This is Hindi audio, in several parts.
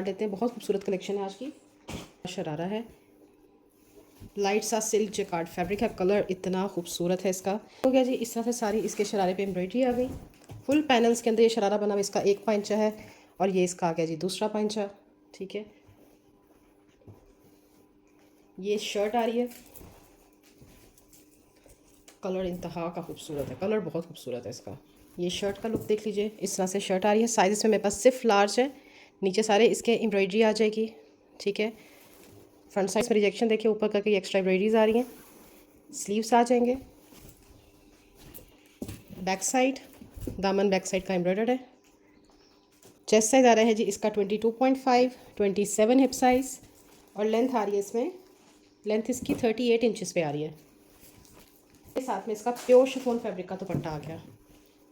लेते हैं। बहुत खूबसूरत कलेक्शन है आज की। शरारा है, लाइट सा सिल्क जेकार्ड फैब्रिक है, कलर इतना खूबसूरत है इसका। हो गया जी, इस तरह से सारी इसके शरारे पे एम्ब्रॉयडरी आ गई। फुल पैनल्स के अंदर ये शरारा बना हुआ, इसका एक पांचा है और ये इसका आ गया जी दूसरा पांचा। ठीक है, ये शर्ट आ रही है, कलर इंतहा का खूबसूरत है, कलर बहुत खूबसूरत है इसका। ये शर्ट का लुक देख लीजिए, इस तरह से शर्ट आ रही है। साइज इसमें मेरे पास सिर्फ लार्ज है, नीचे सारे इसके एम्ब्रॉयडरी आ जाएगी। ठीक है, फ्रंट साइड में रिजेक्शन देखिए, ऊपर करके एक्स्ट्रा एम्ब्रॉयडरीज आ रही हैं, स्लीव्स आ जाएंगे। बैक साइड, दामन बैक साइड का एम्ब्रॉयडर्ड है। चेस्ट साइज आ रहा है जी इसका 22.5, 27 हिप साइज और लेंथ आ रही है इसमें, लेंथ इसकी 38 इंचज़ पे आ रही है। साथ में इसका प्योर शिफॉन फैब्रिक का दुपट्टा आ गया।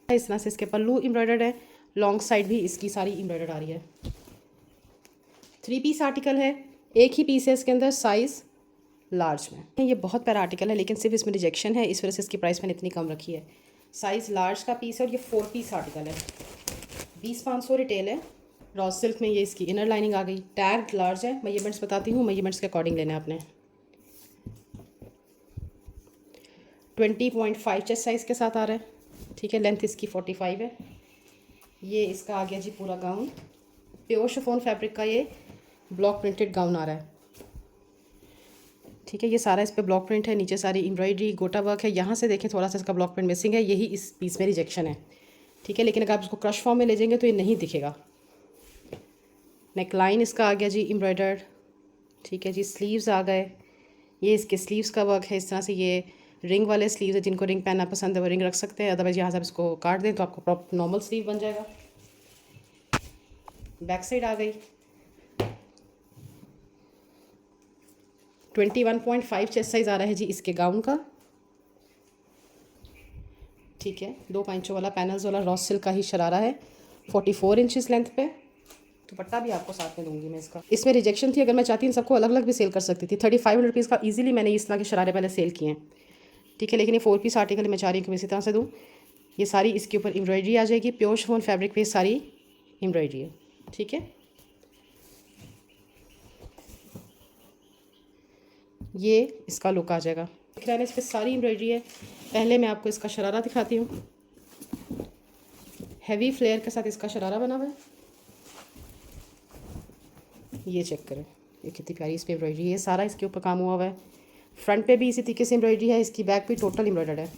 इस तरह से इसके पल्लू एम्ब्रॉयडर्ड है, लॉन्ग साइड भी इसकी सारी एम्ब्रॉयडर्ड आ रही है। 3 पीस आर्टिकल है, एक ही पीस है इसके अंदर, साइज़ लार्ज में। ये बहुत प्यारा आर्टिकल है लेकिन सिर्फ इसमें रिजेक्शन है, इस वजह से इसकी प्राइस मैंने इतनी कम रखी है। साइज़ लार्ज का पीस है और ये 4 पीस आर्टिकल है। 20,500 रिटेल है। रॉ सिल्क में ये इसकी इनर लाइनिंग आ गई। टैग लार्ज है, मेजरमेंट्स बताती हूँ, मेजरमेंट्स के अकॉर्डिंग लेना है आपने। 20.5 चेस्ट साइज़ के साथ आ रहा है। ठीक है, लेंथ इसकी 45 है। ये इसका आ गया जी पूरा गाउन, प्योर शिफॉन फैब्रिक का ये ब्लॉक प्रिंटेड गाउन आ रहा है। ठीक है, ये सारा इस पे ब्लॉक प्रिंट है, नीचे सारी एम्ब्रॉयडरी गोटा वर्क है। यहाँ से देखें थोड़ा सा इसका ब्लॉक प्रिंट मिसिंग है, यही इस पीस में रिजेक्शन है। ठीक है, लेकिन अगर आप इसको क्रश फॉर्म में ले जाएंगे तो ये नहीं दिखेगा। नेक लाइन इसका आ गया जी एम्ब्रॉयडर्ड। ठीक है जी, स्लीव्स आ गए, ये इसके स्लीव्स का वर्क है। इस तरह से ये रिंग वाले स्लीव्स है, जिनको रिंग पहनना पसंद है वो रिंग रख सकते हैं, अदरवाइज यहाँ से आप इसको काट दें तो आपको प्रॉपर नॉर्मल स्लीव बन जाएगा। बैक साइड आ गई, 21.5 चेस्ट साइज़ आ रहा है जी इसके गाउन का। ठीक है, 2 पांचों वाला पैनल्स वाला रॉ सिल्क का ही शरारा है, 44 इंचज़ लेंथ पे। दुपट्टा भी आपको साथ में दूंगी मैं इसका। इसमें रिजेक्शन थी, अगर मैं चाहती इन सबको अलग अलग भी सेल कर सकती थी। 3500 रुपीज़ का ईजिली मैंने इस तरह के शरारे पहले सेल किए हैं। ठीक है, लेकिन ये 4 पीस आर्टिकल मैं चाह रही हूँ कि मैं इसी तरह से दूँ। ये सारी इसके ऊपर एम्ब्रॉयडरी आ जाएगी, प्योर शिफॉन फैब्रिक पे सारी एम्ब्रॉयडरी है। ठीक है, ये इसका लुक आ जाएगा। दिख रहा है ना, इस पर सारी एम्ब्रॉयडरी है। पहले मैं आपको इसका शरारा दिखाती हूँ। हैवी फ्लेयर के साथ इसका शरारा बना हुआ है, ये चेक करें, ये कितनी प्यारी इस पर एम्ब्रॉयडरी है। सारा इसके ऊपर काम हुआ हुआ है। फ्रंट पे भी इसी तरीके से एम्ब्रॉयडरी है, इसकी बैक भी टोटल एम्ब्रॉयडर्ड है।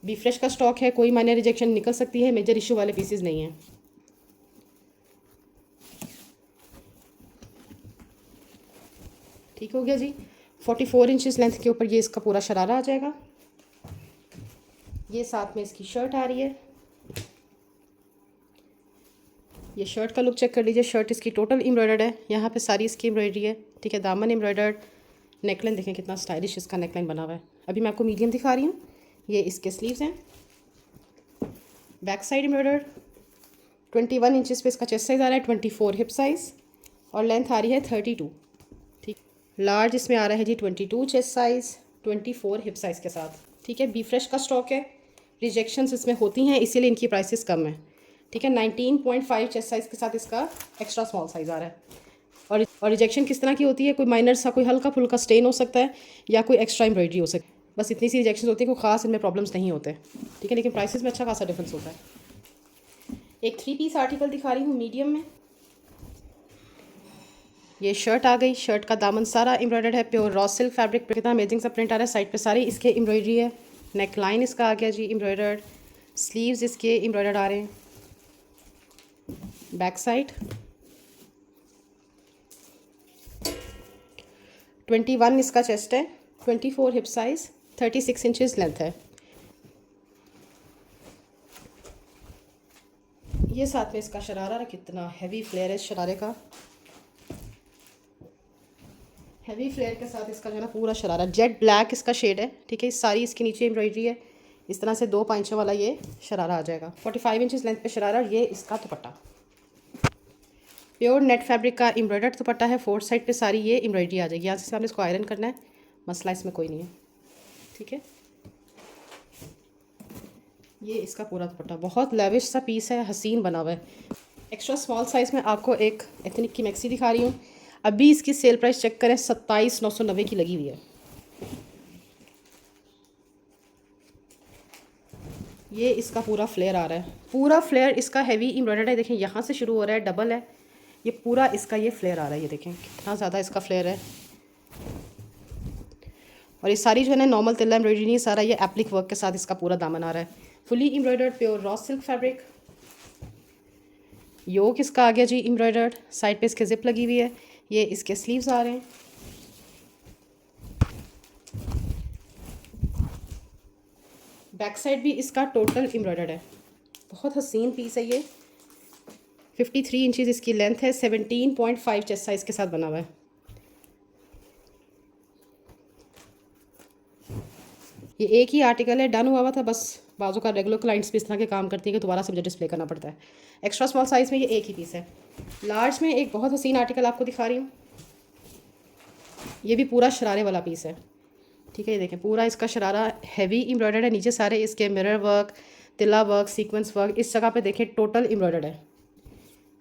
बी फ्रेश का स्टॉक है, कोई माइनर रिजेक्शन निकल सकती है, मेजर इशू वाले पीसेज नहीं हैं। ठीक हो गया जी, 44 इंचज़ लेंथ के ऊपर ये इसका पूरा शरारा आ जाएगा। ये साथ में इसकी शर्ट आ रही है, ये शर्ट का लुक चेक कर लीजिए। शर्ट इसकी टोटल एम्ब्रॉयडर्ड है, यहाँ पे सारी इसकी एम्ब्रॉयडरी है। ठीक है, दामन एम्ब्रॉयडर्ड, नेकलाइन देखें कितना स्टाइलिश इसका नेकलाइन बना हुआ है। अभी मैं आपको मीडियम दिखा रही हूँ, ये इसके स्लीव्स हैं। बैक साइड एम्ब्रॉयडर्ड, 21 इंचज़ पे इसका चेस्ट साइज़ आ रहा है, 24 हिप साइज़ और लेंथ आ रही है 32। ठीक, लार्ज इसमें आ रहा है जी 22 चेस्ट साइज़, 24 हिप साइज़ के साथ। ठीक है, बी फ्रेश का स्टॉक है, रिजेक्शंस इसमें होती हैं इसीलिए इनकी प्राइसेस कम है। ठीक है, 19.5 चेस्ट साइज़ के साथ इसका एक्स्ट्रा स्मॉल साइज़ आ रहा है। और रिजेक्शन किस तरह की होती है, कोई माइनर सा कोई हल्का फुल्का स्टेन हो सकता है या कोई एक्स्ट्रा एम्ब्रॉयडरी हो सकती है, बस इतनी सी रिजेक्शन होती है, कोई ख़ास इनमें प्रॉब्लम्स नहीं होते। ठीक है, लेकिन प्राइसेस में अच्छा खासा डिफरेंस होता है। एक 3 पीस आर्टिकल दिखा रही हूँ मीडियम में। ये शर्ट आ गई, शर्ट का दामन सारा एम्ब्रॉयडर्ड है, प्योर रॉ सिल्क फैब्रिक पे कितना अमेजिंग सा प्रिंट आ रहा है। साइड पे सारी इसके एम्ब्रॉयडरी है। नेक लाइन इसका आ गया जी एम्ब्रॉयडर्ड, स्लीव्स इसके एम्ब्रॉयडर्ड आ रहे हैं। बैक साइड 21 इसका चेस्ट है, 24 हिप साइज़, 36 इंचज़ लेंथ है। ये साथ में इसका शरारा कितना हैवी फ्लेयर है इस शरारे का। हैवी फ्लेयर के साथ इसका जो है ना पूरा शरारा जेट ब्लैक इसका शेड है। ठीक है, सारी इसके नीचे एम्ब्रॉयडरी है। इस तरह से 2 पांचों वाला ये शरारा आ जाएगा। 45 इंचज़ लेंथ पे शरारा। ये इसका दुपट्टा प्योर नेट फैब्रिक का एम्ब्रॉयडर्ड दुपट्टा है। 4 साइड पे सारी ये एम्ब्रॉयडरी आ जाएगी। यहाँ से आपने इसको आयरन करना है, मसला इसमें कोई नहीं है। ठीक है, ये इसका पूरा दुपट्टा बहुत लेविश सा पीस है, हसीन बना हुआ है। एक्स्ट्रा स्मॉल साइज़ में आपको एक एथनिक की मैक्सी दिखा रही हूँ। अभी इसकी सेल प्राइस चेक करें, 27,990 की लगी हुई है। ये इसका पूरा फ्लेयर आ रहा है, पूरा फ्लेयर इसका हैवी एम्ब्रॉयडर्ड है। देखें यहाँ से शुरू हो रहा है, डबल है, ये पूरा इसका ये फ्लेयर आ रहा है। ये देखें कितना ज़्यादा इसका फ्लेयर है। और ये सारी जो है ना नॉर्मल तिल्ला एम्ब्रॉयडरी नहीं, सारा ये एप्लिक वर्क के साथ इसका पूरा दामन आ रहा है। Fully embroidered pure raw silk fabric. Yoke इसका आ गया जी एम्ब्रॉयडर्ड, साइड पे इसके जिप लगी हुई है। ये इसके स्लीव्स आ रहे हैं। बैक साइड भी इसका टोटल एम्ब्रॉयडर्ड है। बहुत हसीन पीस है ये। 53 इंचज़ इसकी लेंथ है, 17.5 चेस्ट साइज़ के साथ बना हुआ है। ये एक ही आर्टिकल है, डन हुआ था बस। बाजू का रेगुलर क्लाइंट्स भी इस तरह के काम करती है कि दोबारा से मुझे डिस्प्ले करना पड़ता है। एक्स्ट्रा स्मॉल साइज़ में ये एक ही पीस है। लार्ज में एक बहुत हसीन आर्टिकल आपको दिखा रही हूँ। ये भी पूरा शरारे वाला पीस है, ठीक है। ये देखें पूरा इसका शरारा हैवी एम्ब्रॉयडर्ड है। नीचे सारे इसके mirror work, tilla work, sequence work, इस जगह पे देखें टोटल एम्ब्रॉयडर्ड है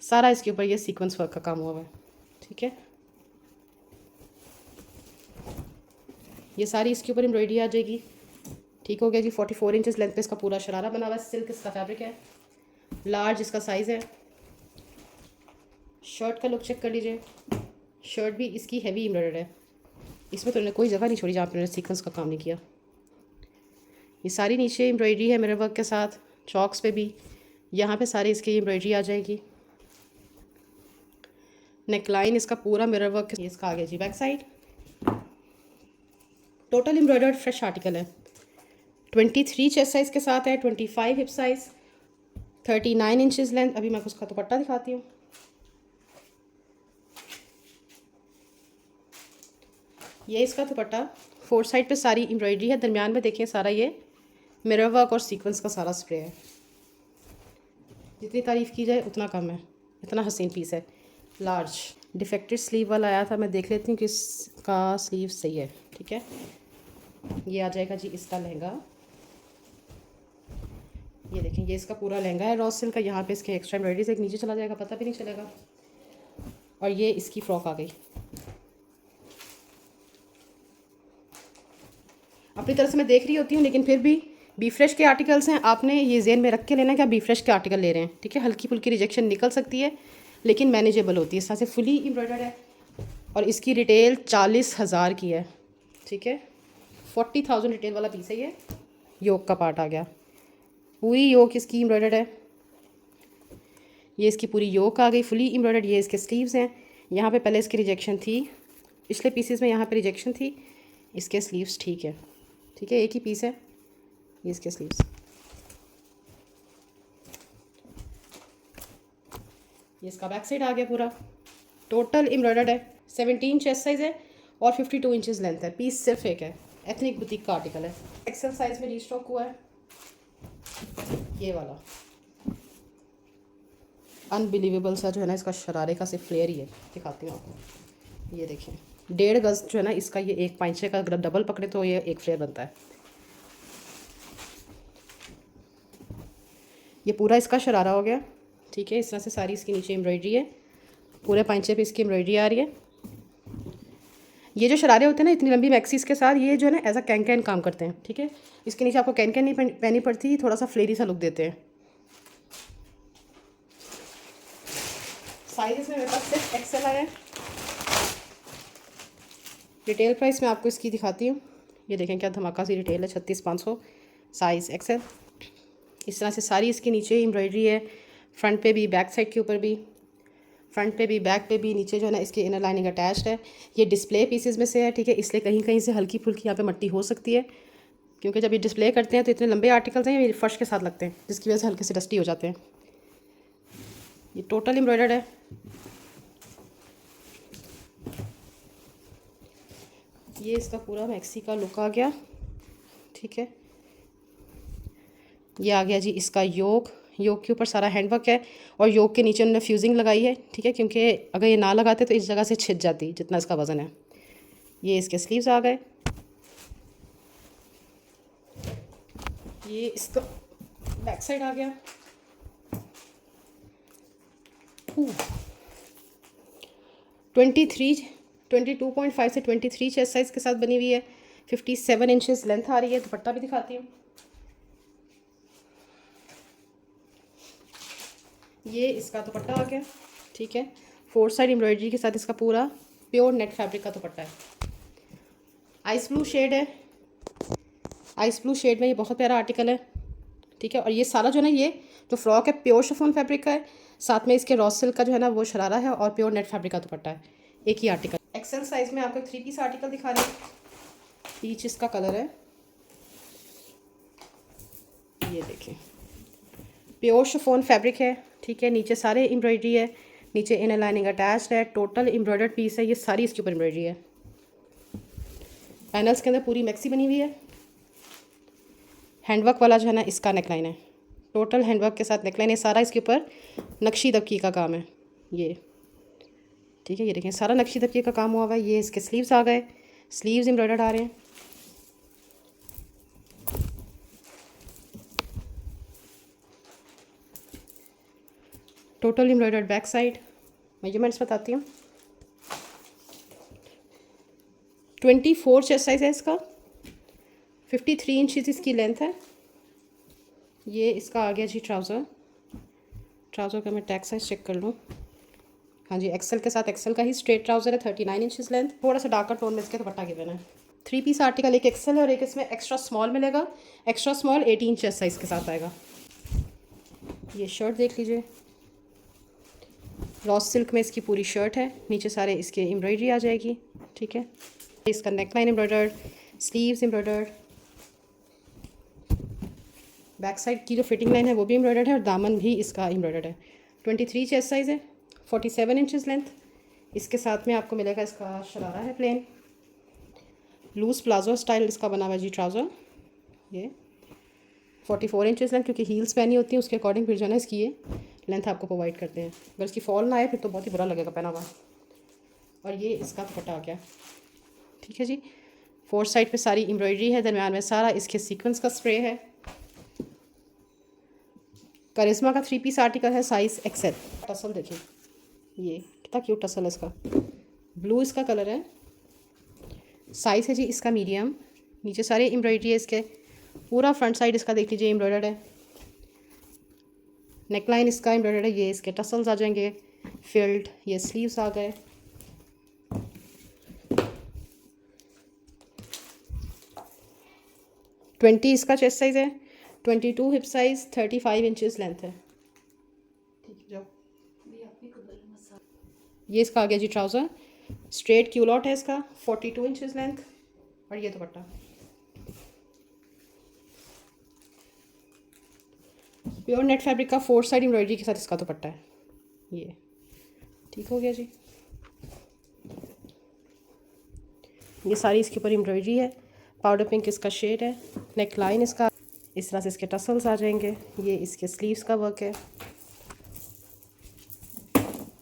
सारा। इसके ऊपर ये सीक्वेंस वर्क का काम हुआ है, ठीक है। ये सारी इसके ऊपर एम्ब्रॉयडरी आ जाएगी, ठीक हो गया जी। 44 इंचज़ लेंथ पे इसका पूरा शरारा बना हुआ है। सिल्क इसका फैब्रिक है, लार्ज इसका साइज़ है। शर्ट का लुक चेक कर लीजिए। शर्ट भी इसकी हैवी एम्ब्रॉयडर्ड है, इसमें तो उन्होंने कोई जगह नहीं छोड़ी जहाँ पर उन्होंने सीक्वेंस का काम नहीं किया। ये सारी नीचे एम्ब्रॉयडरी है मिरर वर्क के साथ, चॉक्स पे भी यहाँ पे सारी इसकी एम्ब्रॉयडरी आ जाएगी। नेकलाइन इसका पूरा मिरर वर्क, ये इसका आ गया जी back side. Total embroidered fresh article है। 23 चेस्ट साइज़ के साथ है, 25 हिप साइज़, 39 इंचज़ लेंथ। अभी मैं उसका दुपट्टा दिखाती हूँ। ये इसका दुपट्टा, 4 साइड पे सारी एम्ब्रॉयडरी है, दरमियान में देखिए सारा ये मिरर वर्क और सीक्वेंस का सारा स्प्रे है। जितनी तारीफ़ की जाए उतना कम है, इतना हसीन पीस है। लार्ज डिफेक्टेड स्लीव वाला आया था, मैं देख लेती हूँ कि इसका स्लीव सही है, ठीक है। ये आ जाएगा जी इसका लहंगा। ये देखें ये इसका पूरा लहंगा है रॉ सिल्क का। यहाँ पे इसके एक्स्ट्रा एम्ब्रॉयडरी से एक नीचे चला जाएगा, पता भी नहीं चलेगा। और ये इसकी फ्रॉक आ गई। अपनी तरफ से मैं देख रही होती हूँ, लेकिन फिर भी बी फ्रेश के आर्टिकल्स हैं, आपने ये ज़हन में रख के लेना कि आप बी फ्रेश के आर्टिकल ले रहे हैं, ठीक है। हल्की फुल्की रिजेक्शन निकल सकती है लेकिन मैनेजेबल होती है। इस तरह से फुली एम्ब्रॉयडर्ड है और इसकी रिटेल 40,000 की है, ठीक है। 40,000 रिटेल वाला पीस है ये। योक का पार्ट आ गया, पूरी योक इसकी एम्ब्रॉयडर्ड है। ये इसकी पूरी योक आ गई फुली एम्ब्रॉयडर्ड। ये इसके स्लीव्स हैं, यहाँ पे पहले इसकी रिजेक्शन थी, पिछले पीसेस में यहाँ पे रिजेक्शन थी। इसके स्लीव्स ठीक है, ठीक है, एक ही पीस है। ये इसके स्लीव्स, ये इसका बैक साइड आ गया पूरा। टोटल एम्ब्रॉयडर्ड है, 17 चेस्ट साइज़ है और 52 इंचज़ लेंथ है। पीस सिर्फ एक है, एथनिक बुटीक का आर्टिकल है। एक्सेल साइज़ में रीस्टॉक हुआ है ये वाला। अनबिलीवेबल सा जो है ना इसका शरारे का सिर्फ फ्लेयर ही है, दिखाती हूँ आपको। ये देखें 1.5 गज जो है ना इसका, ये एक पाइंचे का अगर डबल पकड़े तो ये एक फ्लेयर बनता है। ये पूरा इसका शरारा हो गया, ठीक है। इस तरह से सारी इसकी नीचे एम्ब्रॉयडरी है, पूरे पाइंचे पे इसकी एम्ब्रॉयडरी आ रही है। ये जो शरारे होते हैं ना इतनी लंबी मैक्सीज के साथ, ये जो है ना एज अ कैन कैन काम करते हैं, ठीक है। इसके नीचे आपको कैन कैन नहीं पहनी पड़ती, थोड़ा सा फ्लेरी सा लुक देते हैं। साइज में मेरे पास सिर्फ एक्सेल आया है। रिटेल प्राइस मैं आपको इसकी दिखाती हूँ। ये देखें क्या धमाका सी रिटेल है, 36,500, साइज़ एक्सेल। इस तरह से सारी इसके नीचे एम्ब्रॉयडरी है, फ्रंट पे भी, बैक साइड के ऊपर भी, फ्रंट पे भी, बैक पे भी। नीचे जो है ना इसकी इनर लाइनिंग अटैच्ड है। ये डिस्प्ले पीसेस में से है, ठीक है, इसलिए कहीं कहीं से हल्की फुल्की यहाँ पे मट्टी हो सकती है, क्योंकि जब ये डिस्प्ले करते हैं तो इतने लंबे आर्टिकल्स हैं ये फर्श के साथ लगते हैं, जिसकी वजह से हल्के से डस्टी हो जाते हैं। ये टोटल एम्ब्रॉयडर्ड है। ये इसका पूरा मैक्सी का लुक आ गया, ठीक है। ये आ गया जी इसका योक। योक के ऊपर सारा हैंडवर्क है और योक के नीचे उन्होंने फ्यूजिंग लगाई है, ठीक है, क्योंकि अगर ये ना लगाते तो इस जगह से छिद जाती जितना इसका वज़न है। ये इसके स्लीव्स आ गए। ये इसका बैक साइड आ गया। 22.5 से 23 चेस्ट साइज़ के साथ बनी हुई है। 57 इंचेस लेंथ आ रही है। दुपट्टा भी दिखाती हूँ। ये इसका दुपट्टा आ गया, ठीक है। 4 साइड एम्ब्रॉयडरी के साथ इसका पूरा प्योर नेट फैब्रिक का दुपट्टा है। आइस ब्लू शेड है। आइस ब्लू शेड में ये बहुत प्यारा आर्टिकल है, ठीक है। और ये सारा जो है ना, ये जो फ्रॉक है प्योर शिफॉन फैब्रिक का है, साथ में इसके रॉ सिल्क का जो है ना वो शरारा है और प्योर नेट फैब्रिक का दुपट्टा है। एक ही आर्टिकल। एक्सेल साइज में आपको 3 पीस आर्टिकल दिखा रहे हैं। पीच इसका कलर है, ये देखें, प्योर शिफॉन फैब्रिक है, ठीक है। नीचे सारे एम्ब्रॉयडरी है, नीचे इनर लाइनिंग अटैच्ड है, टोटल एम्ब्रॉयडर्ड पीस है। ये सारी इसके ऊपर एम्ब्रॉयडरी है। पैनल्स के अंदर पूरी मैक्सी बनी हुई है। हैंडवर्क वाला जो है ना इसका नेकलाइन है, टोटल हैंडवर्क के साथ नेकलाइन है। सारा इसके ऊपर नक्शी दबकी का काम है, ये ठीक है। ये देखें, सारा नक्शी दबकी का काम हुआ हुआ है। ये इसके स्लीव्स आ गए, स्लीव्स एम्ब्रॉयडर्ड आ रहे हैं। Total embroidered back side. Measurements बताती हूँ। 24 चेस्ट साइज है इसका। 53 इंचेस इसकी लेंथ है। ये इसका आ गया जी ट्राउज़र। ट्राउज़र का मैं टैग साइज चेक कर लूँ। हाँ जी, एक्सेल के साथ एक्सेल का ही स्ट्रेट ट्राउज़र है। 39 इंचेस लेंथ। थोड़ा सा डार्कर टोन में इसके दुपट्टा गिवन है। 3 पीस आर्टिकल, एक एक्सेल है और एक इसमें एक्स्ट्रा स्मॉल मिलेगा। एक्स्ट्रा स्मॉल 18 चेस्ट साइज़ के साथ आएगा। ये शर्ट देख लीजिए, रॉस सिल्क में इसकी पूरी शर्ट है। नीचे सारे इसके एम्ब्रॉयडरी आ जाएगी, ठीक है। इसका neckline embroidered, sleeves embroidered, back side की जो फिटिंग लाइन है वो भी एम्ब्रॉयडर्ड है और दामन भी इसका एम्ब्रॉयडर्ड है। 23 चेस्ट साइज़ है। 47 इंचेस लेंथ। इसके साथ में आपको मिलेगा इसका शरारा है प्लेन, लूज़ प्लाजो स्टाइल इसका बना हुआ है जी ट्राउज़र। ये 44 इंचेस लेंथ, क्योंकि हील्स पहनी होती है उसके अकॉर्डिंग फिर जो है ना इसकी ये लेंथ आपको प्रोवाइड करते हैं। अगर इसकी फॉल ना आए फिर तो बहुत ही बुरा लगेगा पहना हुआ। और ये इसका दुपट्टा आ गया, ठीक है जी। 4 साइड पे सारी एम्ब्रॉयडरी है, दरम्यान में सारा इसके सीक्वेंस का स्प्रे है। करिश्मा का 3 पीस आर्टिकल है, साइज़ एक्सेल। टसल देखिए, ये कितना क्यूट टसल है इसका। ब्लू इसका कलर है। साइज़ है जी इसका मीडियम। नीचे सारे एम्ब्रॉयडरी है इसके। पूरा फ्रंट साइड इसका देख लीजिए एम्ब्रॉयडर्ड है। नेकलाइन इसका एम्ब्रॉयडर्ड है। ये इसके टसल्स आ जाएंगे, फिल्ड। ये स्लीव्स आ गए। ट्वेंटी इसका चेस्ट साइज़ है। 22 हिप साइज़, 35 इंचेस लेंथ है, ठीक है। जाओ, ये इसका आ गया जी ट्राउज़र। स्ट्रेट क्यूलॉट है इसका। 42 इंचेस लेंथ। और ये दुपट्टा प्योर नेट फैब्रिक का 4 साइड एम्ब्रॉयडरी के साथ इसका दुपट्टा है। ये ठीक हो गया जी। ये सारी इसके ऊपर एम्ब्रॉयडरी है। पाउडर पिंक इसका शेड है। नेक लाइन इसका इस तरह से इसके टसल्स आ जाएंगे। ये इसके स्लीव्स का वर्क है।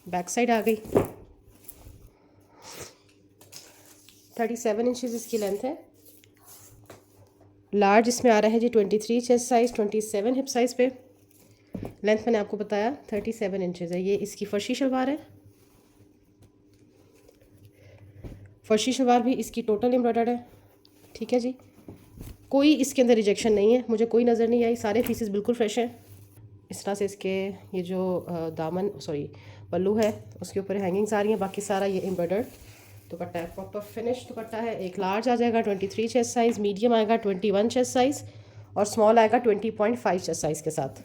बैक साइड आ गई। 37 इंचेस इसकी लेंथ है। लार्ज इसमें आ रहा है जी 23 चेस्ट साइज़, 27 हिप साइज़ पे। लेंथ मैंने आपको बताया 37 इंचेस है। ये इसकी फर्शी शलवार है। फर्शी शलवार भी इसकी टोटल एम्ब्रॉयडर्ड है, ठीक है जी। कोई इसके अंदर रिजेक्शन नहीं है, मुझे कोई नज़र नहीं आई। सारे पीसेस बिल्कुल फ्रेश हैं। इस तरह से इसके ये जो दामन पल्लू है उसके ऊपर हैंगिंग्स आ रही हैं। बाकी सारा ये एम्ब्रॉयडर्ड दुपट्टा है। प्रॉपर फिनिश दुपट्टा है। एक लार्ज आ जाएगा 23 चेस्ट साइज़, मीडियम आएगा 21 चेस्ट साइज़ और स्मॉल आएगा 20.5 चेस्ट साइज़ के साथ।